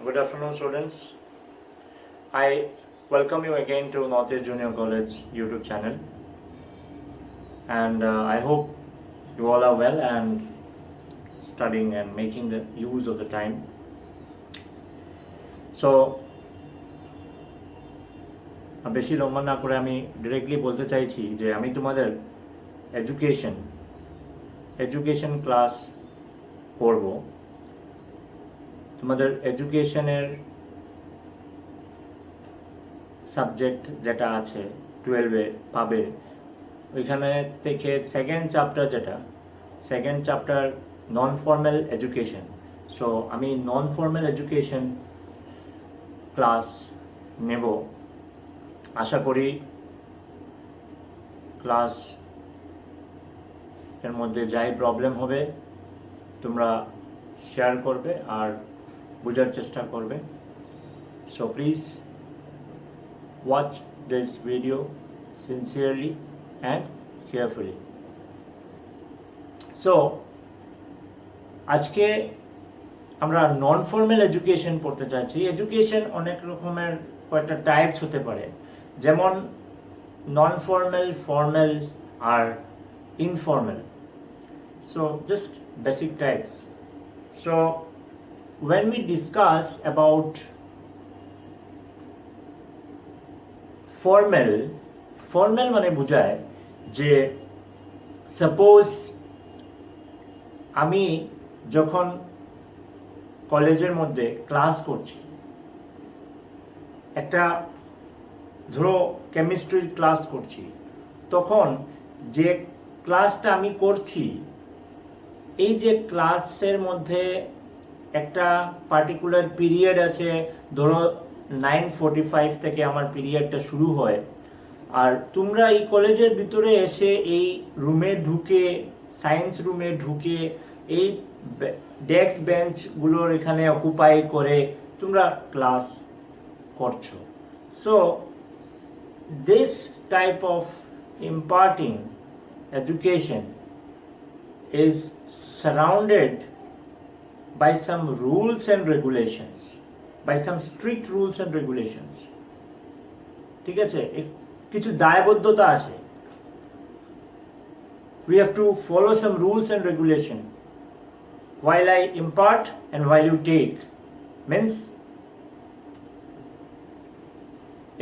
Good afternoon, students. I welcome you again to Northeast Junior College YouTube channel, and I hope you all are well and studying and making the use of the time. So, বেশি লম্বা না করে আমি directly বলতে চাইছি যে আমি তোমাদের এডুকেশন ক্লাস করব। তোমাদের এডুকেশনের সাবজেক্ট যেটা আছে 12-এ পাবে, ওইখানে থেকে second chapter non formal education. So আমি নন ফর্মাল এডুকেশন ক্লাস নেব। আশা করি ক্লাস এর মধ্যে যাই প্রবলেম হবে তোমরা শেয়ার করবে আর বোঝার চেষ্টা করবে। So please watch this video sincerely and carefully. So আজকে আমরা নন ফর্মাল এডুকেশন পড়তে চাচ্ছি। এডুকেশন অনেক রকমের কয়েকটা টাইপস হতে পারে, যেমন non formal, formal R informal. So just basic types. So when we discuss about formal মানে বোঝায় যে সাপোজ আমি যখন কলেজের মধ্যে ক্লাস করছি, একটা ধরো কেমিস্ট্রির ক্লাস করছি, তখন যে ক্লাসটা আমি করছি, এই যে ক্লাসের মধ্যে একটা পার্টিকুলার পিরিয়ড আছে, ধরো 9:45 থেকে আমার পিরিয়ডটা শুরু হয়, আর তোমরা এই কলেজের ভিতরে এসে এই রুমে ঢুকে, সায়েন্স রুমে ঢুকে এই ডেস্ক বেঞ্চগুলোর এখানে অকুপাই করে তোমরা ক্লাস করছো। So this type of imparting education is surrounded by some rules and regulations, by some strict rules and regulations. ঠিক আছে, কিছু দায়বদ্ধতা আছে। We have to follow some rules and regulation while I impart and while you take. Means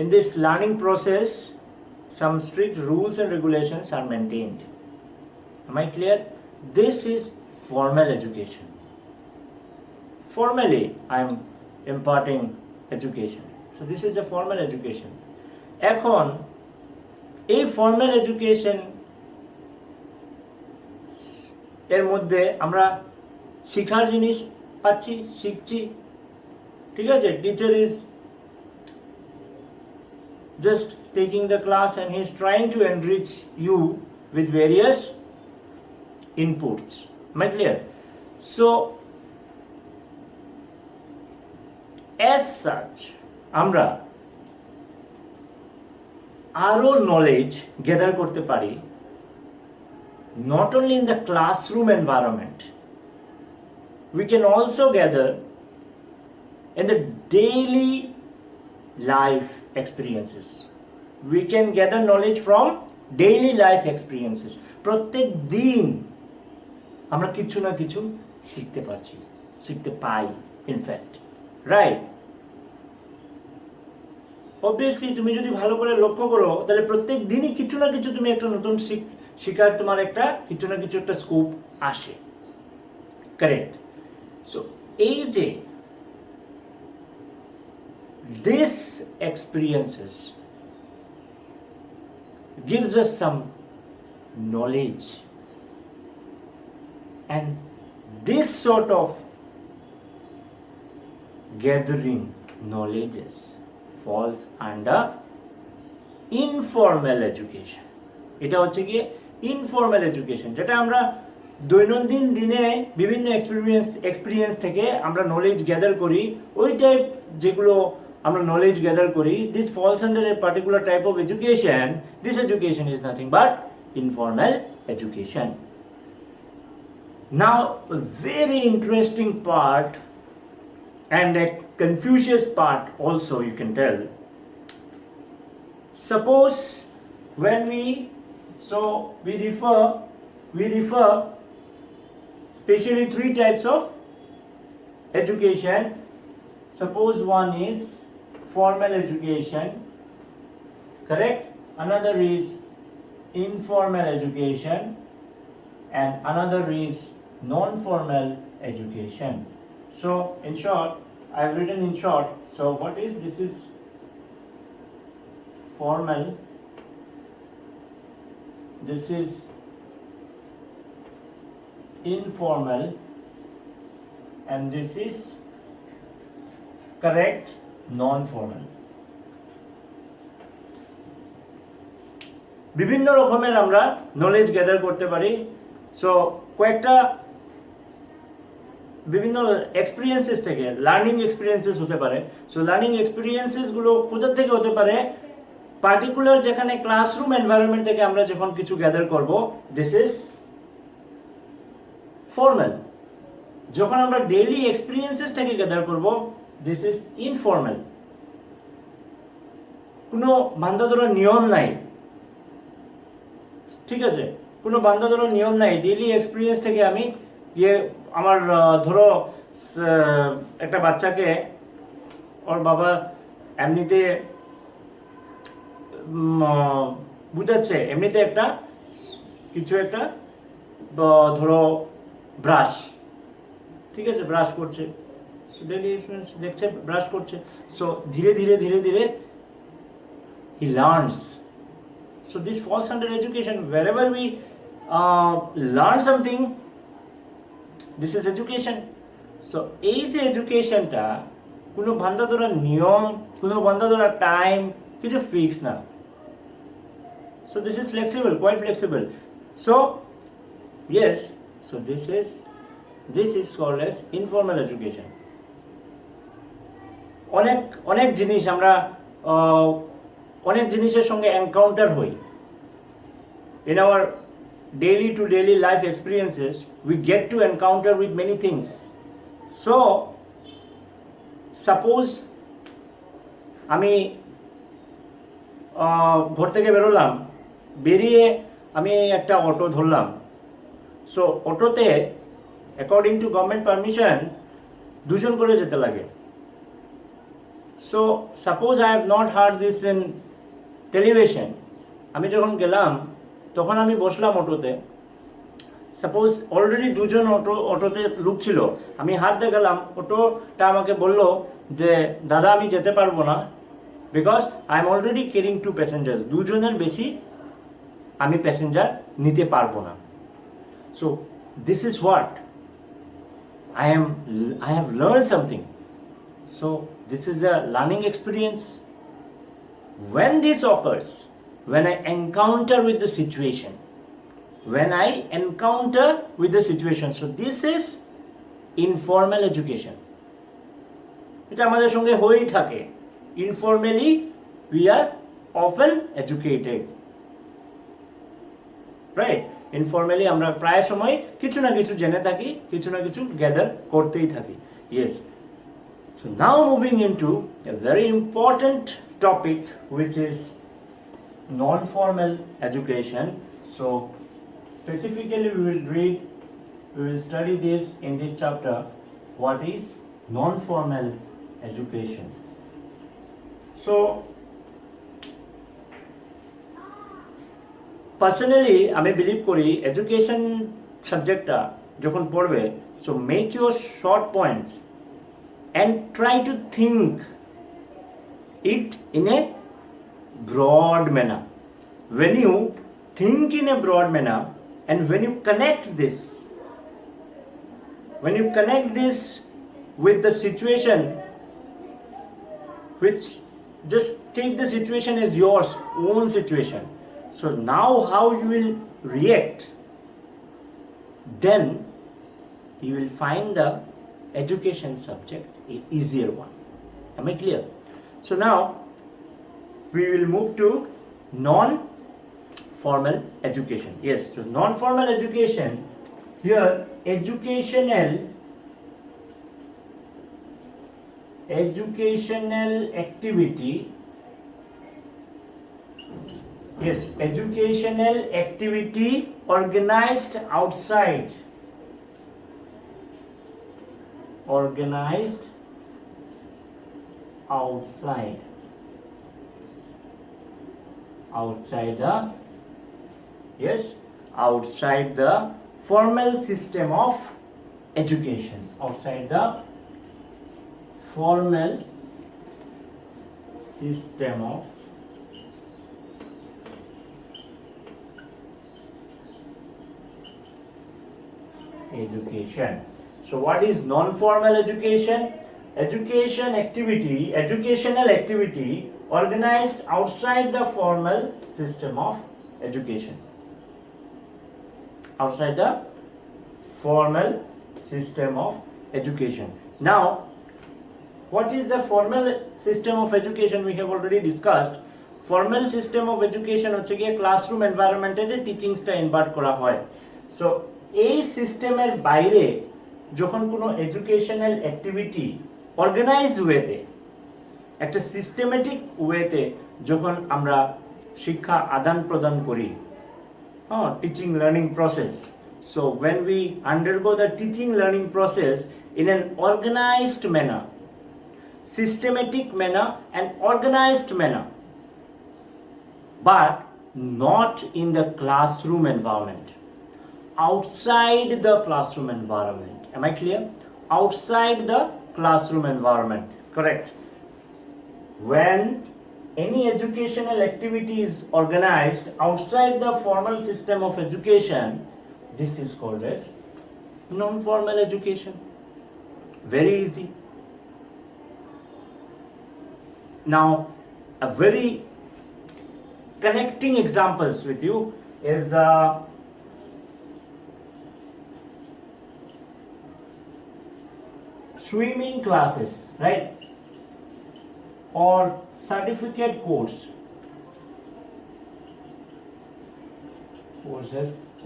in this learning process some strict rules and regulations are maintained. Am I clear? This is formal education. Formally, I am imparting education. So this is a formal education. এখন এই formal education এর মধ্যে আমরা শিখার জিনিস পাচ্ছি, শিখছি। ঠিক আছে, teacher is just taking the class and he is trying to enrich you with various inputs. Am I clear? So as such আমরা আরো নলেজ গ্যাদার করতে পারি, not only in the classroom environment, we can also gather in the daily life experiences. We can gather knowledge from daily life experiences. প্রত্যেক দিন আমরা কিছু না কিছু শিখতে পাই, ইনফ্যাক্ট, রাইট? অবভিয়াসলি তুমি যদি ভালো করে লক্ষ্য করো, তাহলে প্রত্যেক দিনই কিছু না কিছু তুমি একটা নতুন শিখার তোমার একটা কিছু না কিছু একটা স্কোপ আসে, কারেক্ট? সো এই যে these experiences gives us some knowledge, and this sort of gathering knowledges falls under informal education. এটা হচ্ছে কি ইনফর্মাল এডুকেশন, যেটা আমরা দৈনন্দিন দিনে বিভিন্ন এক্সপিরিয়েন্স থেকে আমরা নলেজ গ্যাদার করি। ওই টাইপ যেগুলো আমরা নলেজ গ্যাদার করি, this false under a particular type of education. This education is nothing but informal education. Now, a very interesting part and a Confucius part also you can tell. Suppose when we refer specially three types of education. Suppose one is formal education, correct? Another is informal education, and another is non-formal education. So in short, I've written in short. So what is this? Is formal, this is informal, and this is correct non-formal. বিভিন্ন রকমের আমরা knowledge gather করতে পারি। So কয়েকটা বিভিন্ন experiences থেকে, learning experiences হতে পারে। সো লার্নিং এক্সপিরিয়েন্সেস গুলো কোথা থেকে হতে পারে? পার্টিকুলার যেখানে ক্লাসরুম এনভায়রনমেন্ট থেকে আমরা যখন কিছু গ্যাদার করব, দিস ইজ ফর্মাল। যখন আমরা ডেইলি এক্সপিরিয়েন্সেস থেকে গ্যাদার করব, দিস ইজ ইনফর্মাল। কোনো বাঁধা ধরা নিয়ম নাই, ঠিক আছে? কোনো বাঁধা ধরা নিয়ম নাই। ডেইলি এক্সপিরিয়েন্স থেকে আমি আমার ধরো একটা বাচ্চাকে ওর বাবা এমনিতে বুঝাচ্ছে, এমনিতে একটা কিছু একটা ধরো ব্রাশ, ঠিক আছে, ব্রাশ করছে, ডেইলি এক্সপিরিয়েন্স দেখছে ব্রাশ করছে। সো ধীরে ধীরে ধীরে ধীরে he learns. So this falls under education. Wherever we learn something, this is education. So এই যে এডুকেশনটা কোনো বাঁধা ধরা নিয়ম, কোনো বাঁধা ধরা টাইম, কিছু ফিক্স না। So this is flexible, quite flexible. So yes, so this is called as informal education. অনেক জিনিস আমরা অনেক জিনিসের সঙ্গে এনকাউন্টার হই। In our daily to daily life experiences, we get to encounter with many things. So suppose আমি ঘর থেকে বেরোলাম, বেরিয়ে আমি একটা অটো ধরলাম। সো অটোতে অ্যাকর্ডিং টু গভর্নমেন্ট পারমিশন দুজন করে যেতে লাগে। So suppose I have not heard this in television, আমি যখন গেলাম তখন আমি বসলাম অটোতে। সাপোজ অলরেডি দুজন অটোতে লোক ছিল, আমি হাত দেখালাম, অটোটা আমাকে বলল যে দাদা আমি যেতে পারবো না, because I am already carrying two passenger, দুজনের বেশি আমি প্যাসেঞ্জার নিতে পারবো না। So this is what I have learned something. So this is a learning experience. When this occurs, when I encounter with the situation, so this is informal education. এটা আমাদের সঙ্গে হয়েই থাকে। Informally we are often educated, right? Informally আমরা প্রায় সময় কিছু না কিছু জেনে থাকি, কিছু না কিছু গ্যাদার করতেই থাকি। Yes. So now moving into a very important topic, which is non-formal education. So specifically we will study this in this chapter. What is non-formal education? So personally আমি বিলিভ করি এডুকেশন সাবজেক্টটা যখন পড়বে, so make your short points and try to think it in a broad manner. When you think in a broad manner and when you connect this with the situation, which just take the situation as yours own situation, so now how you will react, then you will find the education subject an easier one. Am I clear? So now we will move to non-formal education. Yes, so non-formal education, here educational educational activity, yes, educational activity organized outside the, yes, outside the formal system of education, outside the formal system of education. So what is non-formal education? Educational activity organized outside the formal system of education. Outside the formal system of education. Now, what is the formal system of education? We have already discussed. Formal system of education হচ্ছে গিয়ে classroom এনভায়রনমেন্টে যে টিচিংসটা invert করা হয়। So এই সিস্টেমের বাইরে যখন কোনো এডুকেশনাল অ্যাক্টিভিটি অর্গানাইজড ওয়েতে, একটা সিস্টেমেটিক ওয়েতে যখন আমরা শিক্ষা আদান প্রদান করি, teaching learning process. So when we undergo the teaching learning process in an organized manner, systematic manner and organized manner, but not in the classroom environment, outside the classroom environment. Am I clear? Outside the classroom environment, correct. When any educational activity is organized outside the formal system of education, this is called as non-formal education. Very easy. Now, a very connecting examples with you is swimming classes, right? Or certificate courses,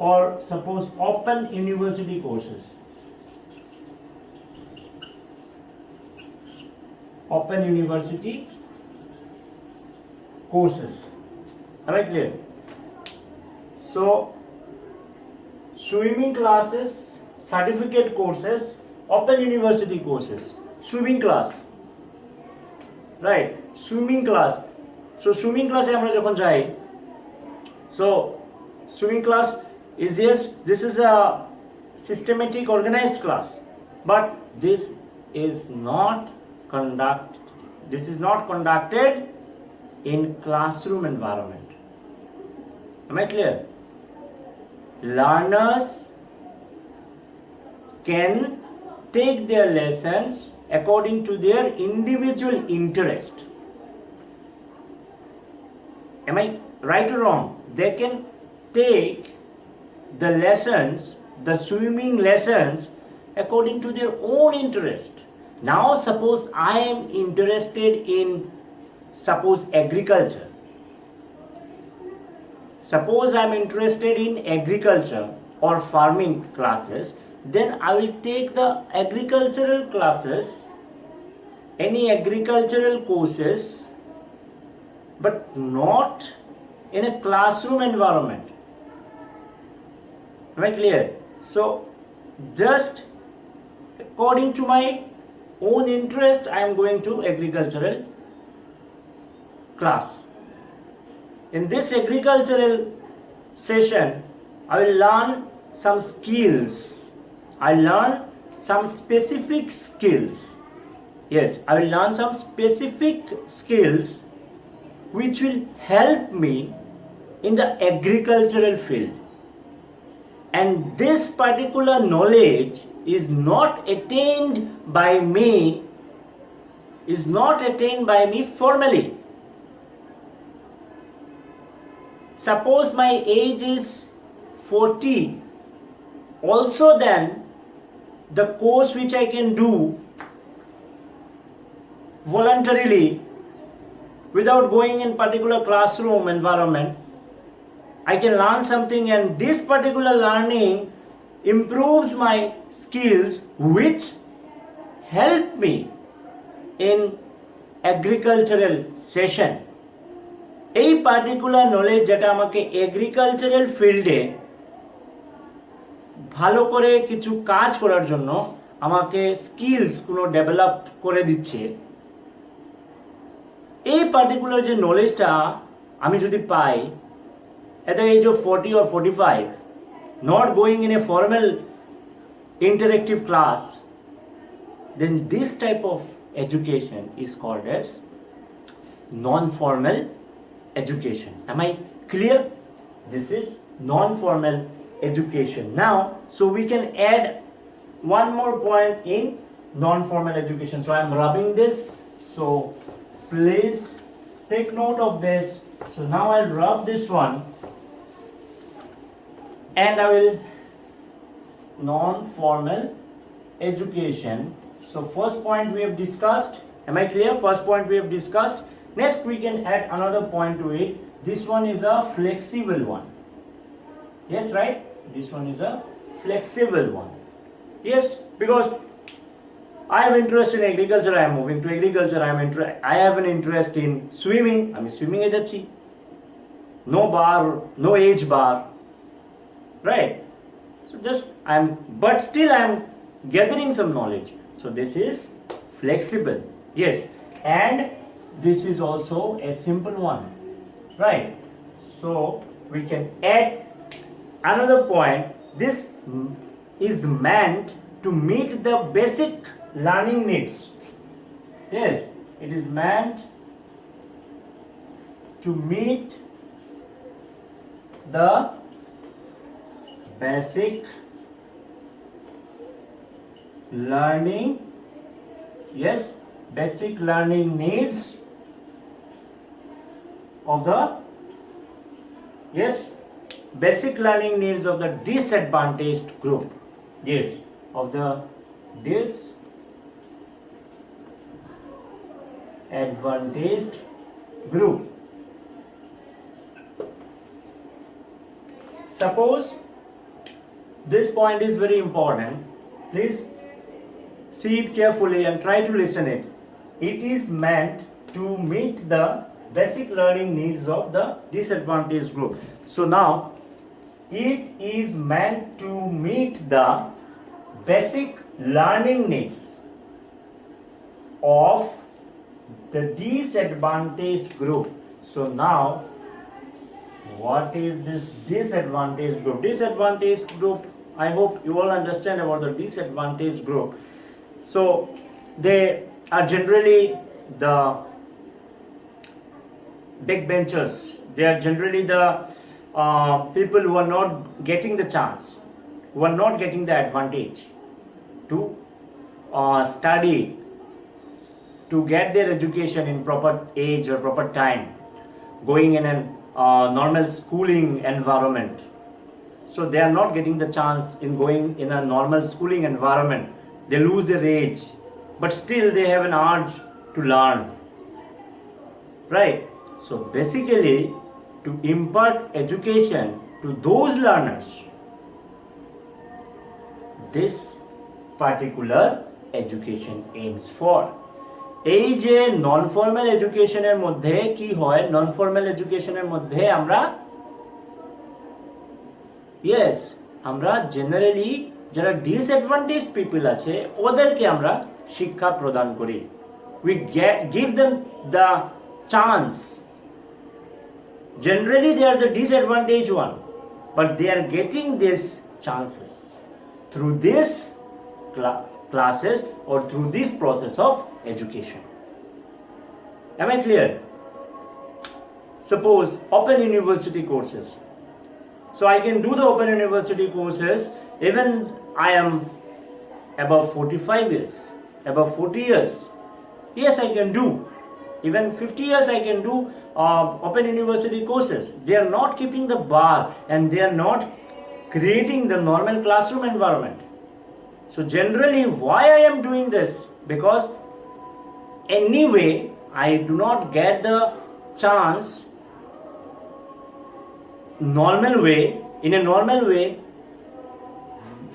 or suppose open university courses. Open university courses. Am I clear? So, swimming classes, certificate courses, open university courses, swimming class. Right, swimming class. So swimming class e amra jokhon jai, so swimming class is, yes, this is a systematic organized class, but this is not conducted in classroom environment. Am I clear? Learners can take their lessons according to their individual interest. Am I right or wrong? They can take the lessons, the swimming lessons, according to their own interest. Now suppose I am interested in, suppose agriculture. Suppose I am interested in agriculture or farming classes, then I will take the agricultural classes, any agricultural courses, but not in a classroom environment. Am I clear? So just according to my own interest, I am going to agricultural class. In this agricultural session, I will learn some skills. I learn some specific skills. Yes, I will learn some specific skills which will help me in the agricultural field. And this particular knowledge is not attained by me formally. Suppose my age is 40, also then the course which I can do voluntarily without going in particular classroom environment, I can learn something, and this particular learning improves my skills which help me in agricultural session, এই particular knowledge যেটা আমাকে agricultural ফিল্ডে ভালো করে কিছু কাজ করার জন্য আমাকে স্কিলস কোনো ডেভেলপ করে দিচ্ছে, এই পার্টিকুলার যে নলেজটা আমি যদি পাই at the age of 40 or 45, not going in a formal interactive class, then this type of education is called as non-formal education. Am I clear? This is non-formal education. Now, so we can add one more point in non-formal education. So I am rubbing this, so please take note of this. So now I'll rub this one and I will non-formal education. So first point we have discussed. Am I clear? First point we have discussed. Next we can add another point to it. This one is a flexible one. Yes, right? This one is a flexible one. Yes, because I have interest in agriculture, I am moving to agriculture. I have an interest in swimming, I am swimming e jacchi. No bar, no age bar. Right? So but still I am gathering some knowledge. So this is flexible. Yes. And this is also a simple one. Right? So we can add another point. This is meant to meet the basic learning needs. Yes, it is meant to meet the basic learning, yes, basic learning needs of the, yes, basic learning needs of the disadvantaged group. Yes, of the disadvantaged group. Suppose this point is very important. Please see it carefully and try to listen it. It is meant to meet the basic learning needs of the disadvantaged group. So now it is meant to meet the basic learning needs of the disadvantaged group. So now what is this disadvantaged group? Disadvantaged group, I hope you all understand about the disadvantaged group. So they are generally the backbenchers. They are generally the people who are not getting the chance, who are not getting the advantage to study, to get their education in proper age or proper time, going in a normal schooling environment. So they are not getting the chance in going in a normal schooling environment. They lose their age, but still they have an urge to learn. Right? So basically, to impart education to those learners, this particular education aims for. এই যে non formal এডুকেশনের মধ্যে কি হয়, non formal এডুকেশনের মধ্যে আমরা generally যারা ডিসঅ্যাডভান্টেজ পিপল আছে ওদেরকে আমরা শিক্ষা প্রদান করি। We give them the chance. Generally they are the disadvantaged one, but they are getting these chances through this classes or through this process of education. Am I clear? Suppose open university courses. So I can do the open university courses even I am above 45 years, above 40 years. Yes, I can do. Even 50 years I can do open university courses. They are not keeping the bar and they are not creating the normal classroom environment. So generally why I am doing this? Because anyway I do not get the chance normal way, in a normal way.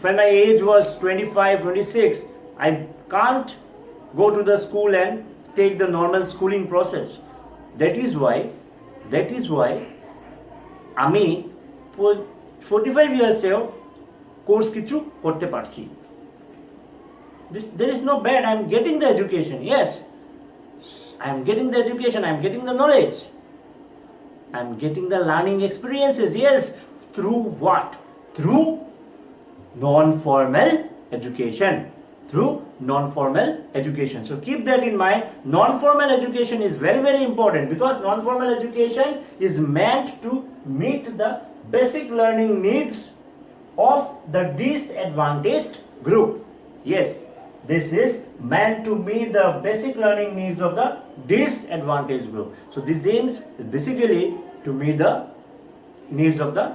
When my age was 25, 26, I can't go to the school and take the normal schooling process. That is why আমি 45 years এও course কিছু করতে পারছি. There is no bad. I am getting the education. Yes, I am getting the education. I am getting the knowledge. I am getting the learning experiences. Yes, through what? Through non-formal education. Through non-formal education. So keep that in mind. Non-formal education is very, very important because non-formal education is meant to meet the basic learning needs of the disadvantaged group. Yes, this is meant to meet the basic learning needs of the disadvantaged group. So this aims basically to meet the needs of the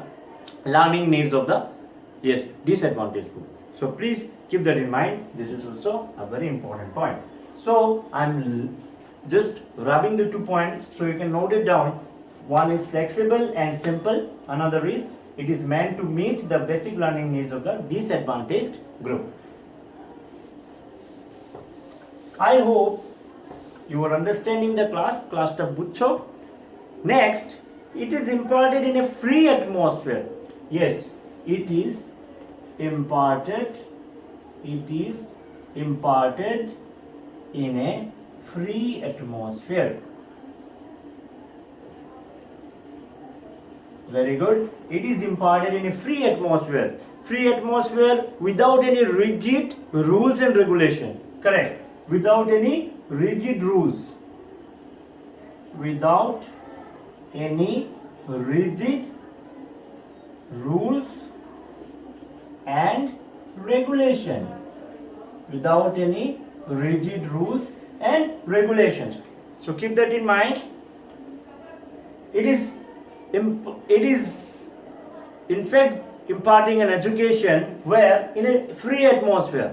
learning needs of the disadvantaged group. So please keep that in mind. This is also a very important point. So I'm just rubbing the 2 points so you can note it down. One is flexible and simple. Another is it is meant to meet the basic learning needs of the disadvantaged group. I hope you are understanding the class ta buchcho. Next, it is imparted in a free atmosphere. Yes, it is imparted in a free atmosphere. Very good. It is imparted in a free atmosphere. Free atmosphere without any rigid rules and regulation. Correct. Without any rigid rules. Without any rigid rules and regulation. Without any rigid rules and regulations. So keep that in mind. It is in fact imparting an education where in a free atmosphere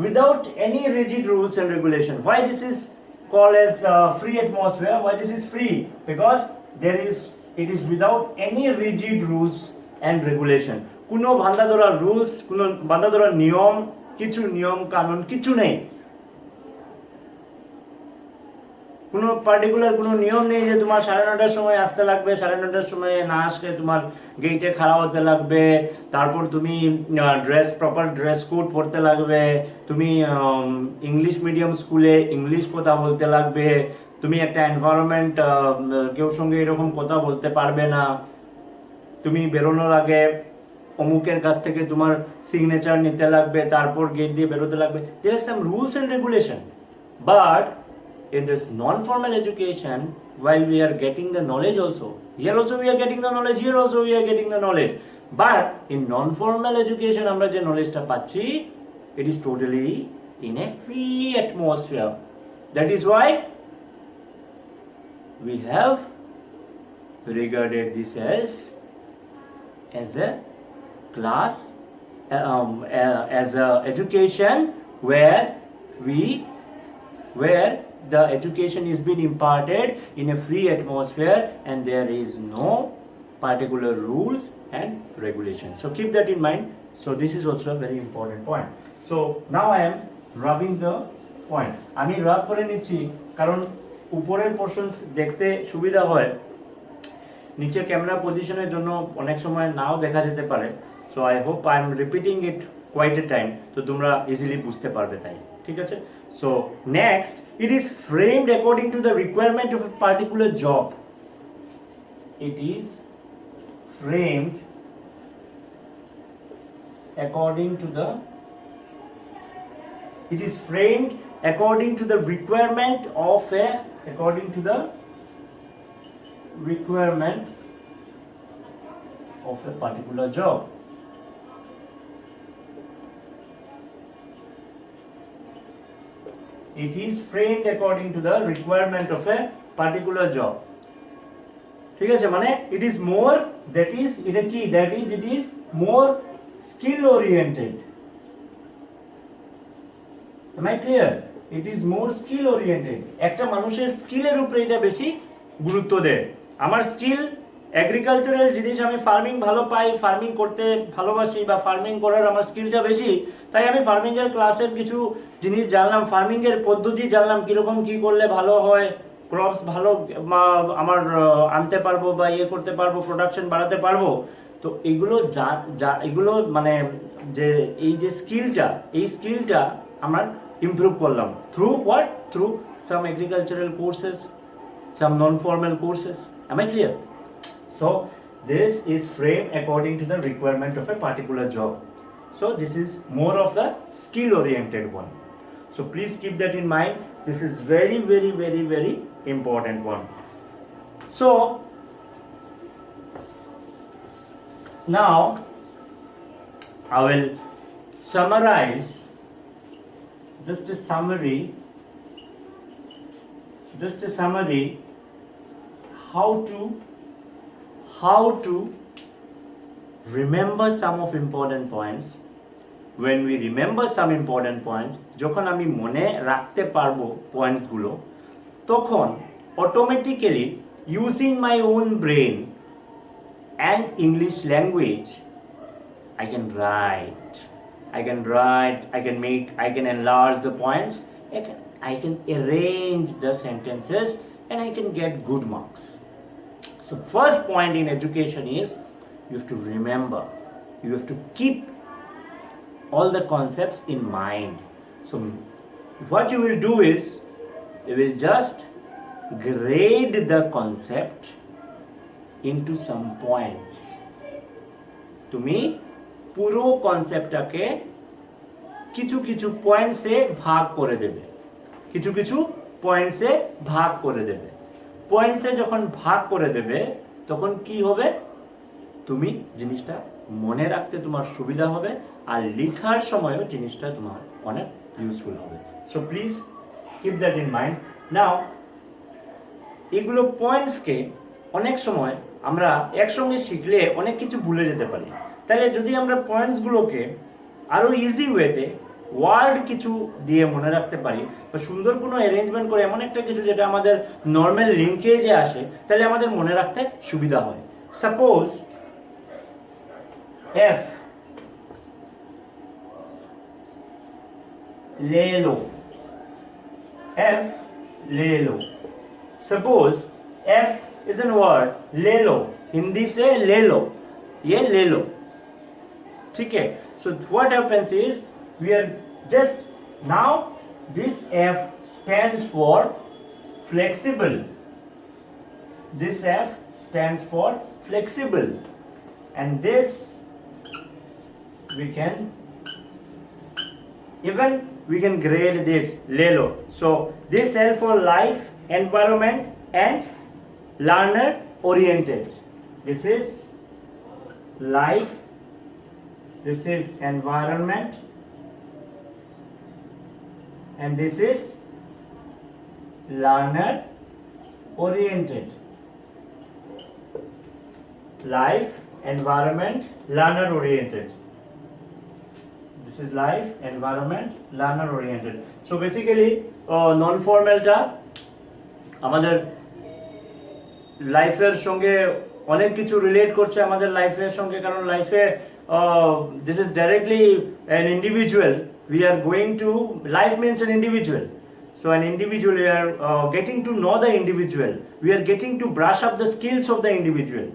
without any rigid rules and regulation. Why this is called as free atmosphere? Why this is free? Because it is without any rigid rules and regulation. কোনো বাঁধা ধরা rules, কোনো বাঁধা ধরা নিয়ম, কিছু নিয়ম কানুন কিছু নেই। কোনো পার্টিকুলার কোনো নিয়ম নেই যে তোমার 9:30টার সময় আসতে লাগবে, 9:30টার সময় না আসলে তোমার গেটে খাড়া হতে লাগবে, তারপর তুমি প্রপার ড্রেস কোড পরতে লাগবে, তুমি ইংলিশ মিডিয়াম স্কুলে ইংলিশ কথা বলতে লাগবে, তুমি একটা এনভায়রনমেন্ট কেউ সঙ্গে এরকম কথা বলতে পারবে না, তুমি বেরোনোর আগে অমুকের কাছ থেকে তোমার সিগনেচার নিতে লাগবে, তারপর গেট দিয়ে বেরোতে লাগবে। There are some rules and regulation. But in this non-formal education, while we are getting the knowledge also, here also we are getting the knowledge, here also we are getting the knowledge. But in non-formal education, আমরা যে knowledge-টা পাচ্ছি, it is totally in a free atmosphere. That is why we have regarded this as a class, as a education where the education is being imparted in a free atmosphere and there is no particular rules and regulations. So keep that in mind. So this is also a very important point. So now I am rubbing the point. আমি রাব করে নিচ্ছি কারণ উপরের পোরশনস দেখতে সুবিধা হয়, নিচে camera পজিশনের জন্য অনেক সময় নাও দেখা যেতে পারে। So I hope I am repeating it quite a time, তো তোমরা ইজিলি বুঝতে পারবে তাই, ঠিক আছে? So next, it is framed according to the requirement of a particular job. It is framed according to the requirement of a particular job. It is framed according to the requirement of a particular job. ঠিক আছে, মানে it is more, that is it is more skill oriented. Am I clear? It is more skill oriented. একটা মানুষের স্কিলের উপরে এটা বেশি গুরুত্ব দেয়। আমার স্কিল এগ্রিকালচারাল জিনিস আমি ফার্মিং ভালো পাই, ফার্মিং করতে ভালোবাসি বা ফার্মিং করার আমার স্কিলটা বেশি, তাই আমি ফার্মিং এর ক্লাসের কিছু জিনিস জানলাম, ফার্মিং এর পদ্ধতি জানলাম, কিরকম কি করলে ভালো হয়, ক্রপস ভালো আমার আনতে পারবো বা ইয়ে করতে পারবো, প্রোডাকশন বাড়াতে পারবো। তো এগুলো এগুলো মানে যে এই যে স্কিলটা, এই স্কিলটা আমার ইমপ্রুভ করলাম through what, through some agricultural courses, some non-formal courses. Am I clear? So this is framed according to the requirement of a particular job. So this is more of the skill oriented one. So please keep that in mind. This is very, very, very, very important one. So now I will summarize, just a summary, how to remember some of important points. When we remember some important points, যখন আমি মনে রাখতে পারবো points গুলো, তখন automatically using my own brain and English language I can write, I can enlarge the points, I can arrange the sentences, and I can get good marks. So first point in education is you have to remember, you have to keep all the concepts in mind. So what you will do is you will just grade the concept into some points. তুমি পুরো কনসেপ্টটাকে কিছু কিছু পয়েন্টসে ভাগ করে দেবে, কিছু কিছু পয়েন্টসে ভাগ করে দেবে। পয়েন্টসে যখন ভাগ করে দেবে তখন কি হবে, তুমি জিনিসটা মনে রাখতে তোমার সুবিধা হবে, আর লেখার সময়ও জিনিসটা তোমার অনেক ইউজফুল হবে। So please keep that in mind. Now এগুলো পয়েন্টসকে অনেক সময় আমরা একসঙ্গে শিখলে অনেক কিছু ভুলে যেতে পারি। তাহলে যদি আমরা পয়েন্টসগুলোকে আরো ইজি ওয়েতে ওয়ার্ড কিছু দিয়ে মনে রাখতে পারি, বা সুন্দর কোনো অ্যারেঞ্জমেন্ট করে এমন একটা কিছু যেটা আমাদের নর্মাল লিঙ্কেজে আসে, তাহলে আমাদের মনে রাখতে সুবিধা হয়। সাপোজ এফ ले लो, F ले लो। Suppose F is a word, ले लो, हिंदी से ले लो, ये ले लो, ठीक है। So what happens is we are just now this F stands for flexible, this F stands for flexible, and this we can grade this ले लो। So this L for life, environment and learner oriented. This is life, this is environment, and this is learner oriented. Life, environment, learner oriented. This is life, environment, learner oriented. So basically non-formalটা আমাদের লাইফের সঙ্গে অনেক কিছু relate করছে আমাদের লাইফের সঙ্গে, কারণ লাইফে this is directly an individual. We are going to, life means an individual. So an individual, we are getting to know the individual. We are getting to brush up the skills of the individual.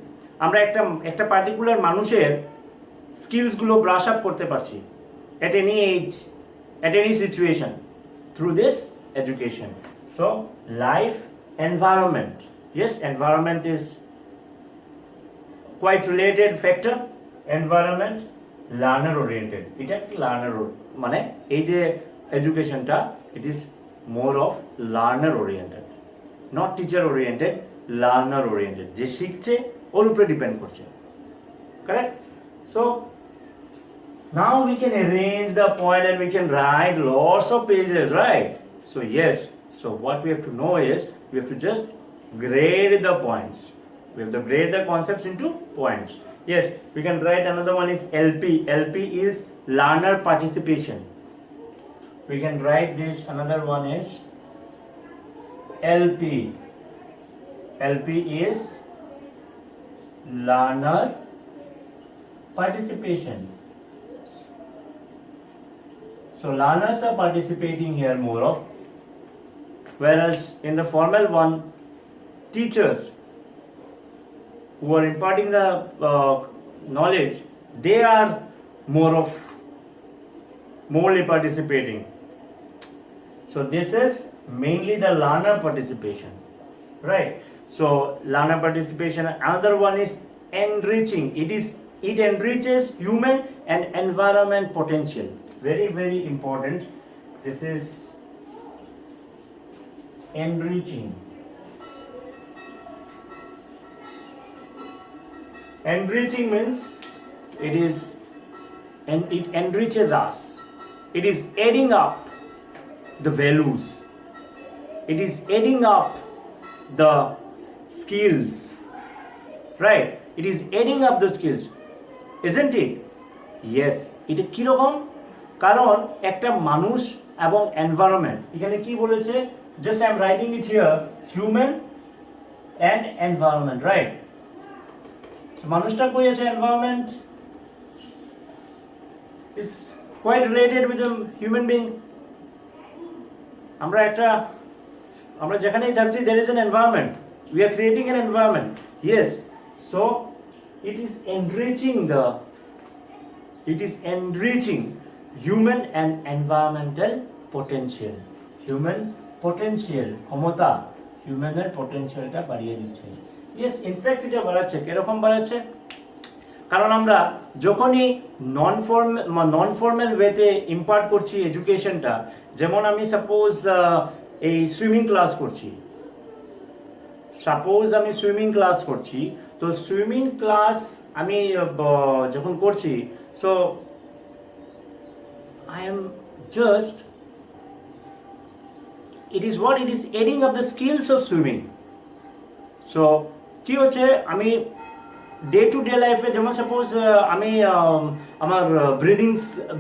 আমরা একটা particular মানুষের skills গুলো brush up করতে পারছি at any age, at any situation, through this education. So life, environment, yes, environment is quite related factor. Environment, learner oriented, এটা একটা learner মানে এই যে এডুকেশনটা, it is more of learner oriented, not teacher oriented, learner oriented, যে শিখছে ওর উপরে depend করছে, correct? So now we can arrange the point and we can write lots of pages, right? So yes, so what we have to know is we have to just grade the points. We have to grade the concepts into points. Yes, we can write another one is LP. LP is learner participation. We can write this, another one is LP. LP is learner participation. So learners are participating here more of, whereas in the formal one, teachers who are imparting the knowledge, they are morely participating. So this is mainly the learner participation, right? So learner participation. Another one is enriching. It enriches human and environment potential. Very, very important. This is enriching. Enriching means it enriches us. It is adding up the values. It is adding up the skills. Right? It is adding up the skills. Isn't it? Yes. এটা কি রকম? কারণ একটা মানুষ এবং environment, এখানে কি বলেছে? Just I am writing it here, human and environment, right? So মানুষটা কই আছে? Environment is quite related with the human being. আমরা যেখানেই থাকছি, there is an environment. We are creating an environment. Yes. So it is enriching human and environmental potential. Human potential, ক্ষমতা, হিউম্যানের পটেনশিয়ালটা বাড়িয়ে দিচ্ছে। Yes, in fact এটা বাড়াচ্ছে। কিরকম বাড়াচ্ছে? কারণ আমরা যখনই নন ফর্মাল ওয়েতে ইম্পার্ট করছি এডুকেশনটা, যেমন আমি সাপোজ এই সুইমিং ক্লাস করছি, তো সুইমিং ক্লাস আমি যখন করছি, so I am just, it is adding up the skills of swimming. So কি হচ্ছে, আমি ডে টু ডে লাইফে যেমন সাপোজ আমি আমার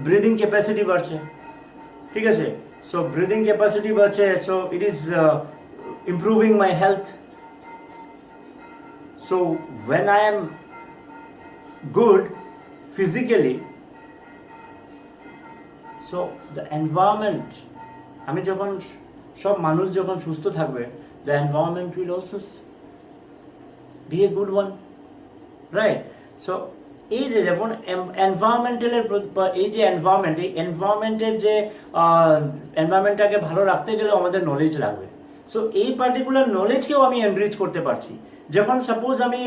ব্রিদিং ক্যাপাসিটি বাড়ছে, ঠিক আছে? সো ব্রিদিং ক্যাপাসিটি বাড়ছে, so it is improving my health. So when I am good physically, so the environment, আমি যখন সব মানুষ যখন সুস্থ থাকবে, the environment will also be a good one, right? So এই যে যেমন এনভায়রনমেন্টালের এই যে এনভায়রনমেন্টের যে এনভায়রনমেন্টটাকে ভালো রাখতে গেলে আমাদের নলেজ লাগবে। সো এই পার্টিকুলার নলেজকেও আমি এনরিচ করতে পারছি। যখন সাপোজ আমি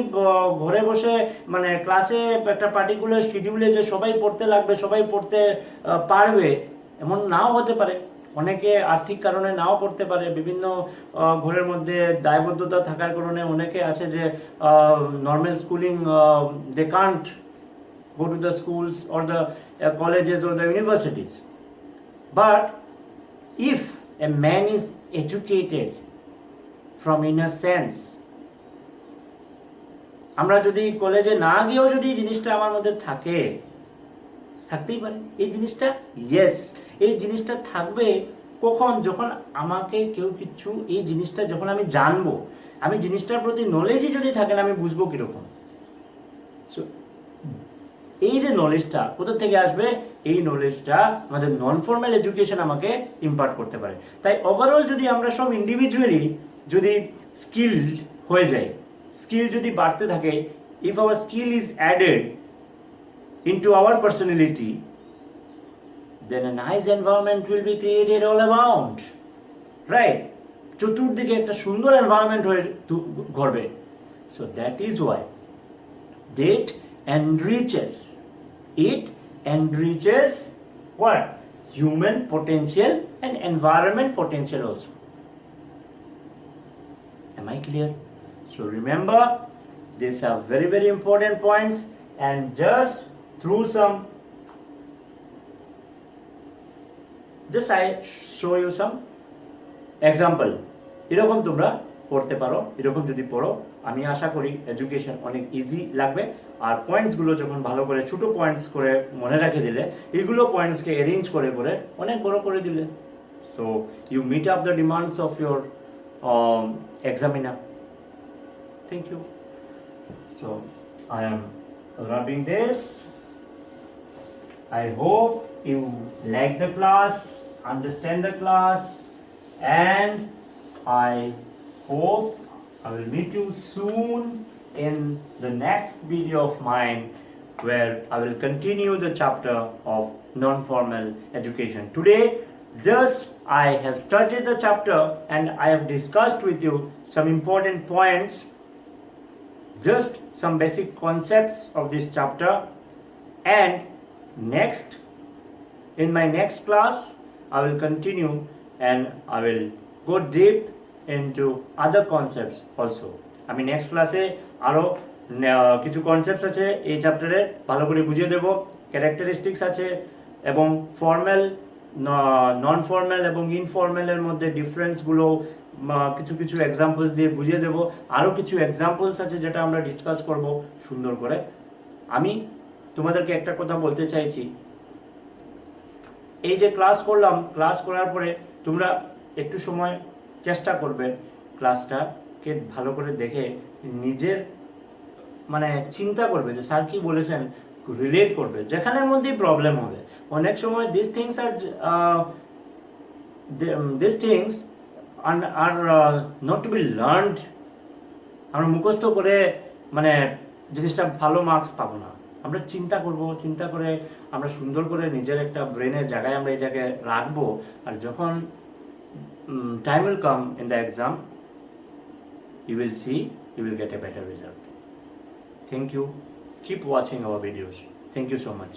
ঘরে বসে মানে ক্লাসে একটা পার্টিকুলার শিডিউলে যে সবাই পড়তে লাগবে, সবাই পড়তে পারবে এমন নাও হতে পারে, অনেকে আর্থিক কারণে নাও পড়তে পারে, বিভিন্ন ঘরের মধ্যে দায়বদ্ধতা থাকার কারণে অনেকে আছে যে normal schooling they can't go to the schools or the colleges or the universities. But if a man is educated from inner sense, আমরা যদি কলেজে না গিয়েও যদি এই জিনিসটা আমার মধ্যে থাকতেই পারে এই জিনিসটা, ইয়েস, এই জিনিসটা থাকবে কখন? যখন আমাকে কেউ কিছু এই জিনিসটা যখন আমি জানবো, আমি জিনিসটার প্রতি নলেজই যদি থাকে না, আমি বুঝবো কিরকম। সো এই যে নলেজটা কোথা থেকে আসবে? এই নলেজটা আমাদের নন ফর্মাল এডুকেশন আমাকে ইম্পার্ট করতে পারে। তাই ওভারঅল যদি আমরা সব ইন্ডিভিজুয়ালি যদি স্কিলড হয়ে যাই, স্কিল যদি বাড়তে থাকে, if our skill is added into our personality, then a nice environment will be created all around, right? চতুর্দিকে একটা সুন্দর এনভায়রনমেন্ট হয়ে ঘটবে। So that is why it enriches what? Human potential and environment potential also. Am I clear? So remember, these are very, very important points, and just through some, just I show you some example. এরকম তোমরা পড়তে পারো, এরকম যদি পড়ো, আমি আশা করি education অনেক ইজি লাগবে। আর পয়েন্টসগুলো যখন ভালো করে ছোট পয়েন্টস করে মনে রেখে দিলে, এইগুলো পয়েন্টসকে অ্যারেঞ্জ করে অনেক বড় করে দিলে, so you meet up the demands of your examiner. Thank you. So I am rubbing this. I hope you like the class, understand the class, and I hope I will meet you soon in the next video of mine where I will continue the chapter of non-formal education. Today, just I have started the chapter and I have discussed with you some important points, just some basic concepts of this chapter, and next, in my next class, I will continue and I will go deep into other concepts also. আমি next ক্লাসে আরো কিছু concepts আছে এই চ্যাপ্টারে ভালো করে বুঝিয়ে দেব, ক্যারেক্টারিস্টিক্স আছে এবং ফর্মাল, নন ফর্মাল এবং ইনফর্মালের মধ্যে ডিফারেন্সগুলো কিছু কিছু এক্সাম্পলস দিয়ে বুঝিয়ে দেব। আরও কিছু এক্সাম্পলস আছে যেটা আমরা ডিসকাস করব সুন্দর করে। আমি তোমাদেরকে একটা কথা বলতে চাইছি, এই যে ক্লাস করলাম, ক্লাস করার পরে তোমরা একটু সময় চেষ্টা করবে ক্লাসটাকে ভালো করে দেখে নিজের মানে চিন্তা করবে যে স্যার কি বলেছেন, রিলেট করবে, যেখানের মধ্যেই প্রবলেম হবে। অনেক সময় this things are not to be learned. আমরা মুখস্থ করে মানে জিনিসটা ভালো মার্কস পাবো না। আমরা চিন্তা করব, চিন্তা করে আমরা সুন্দর করে নিজের একটা ব্রেনের জায়গায় আমরা এটাকে রাখবো, আর যখন time will come in the exam, you will see, you will get a better result. Thank you. Keep watching our videos. Thank you so much.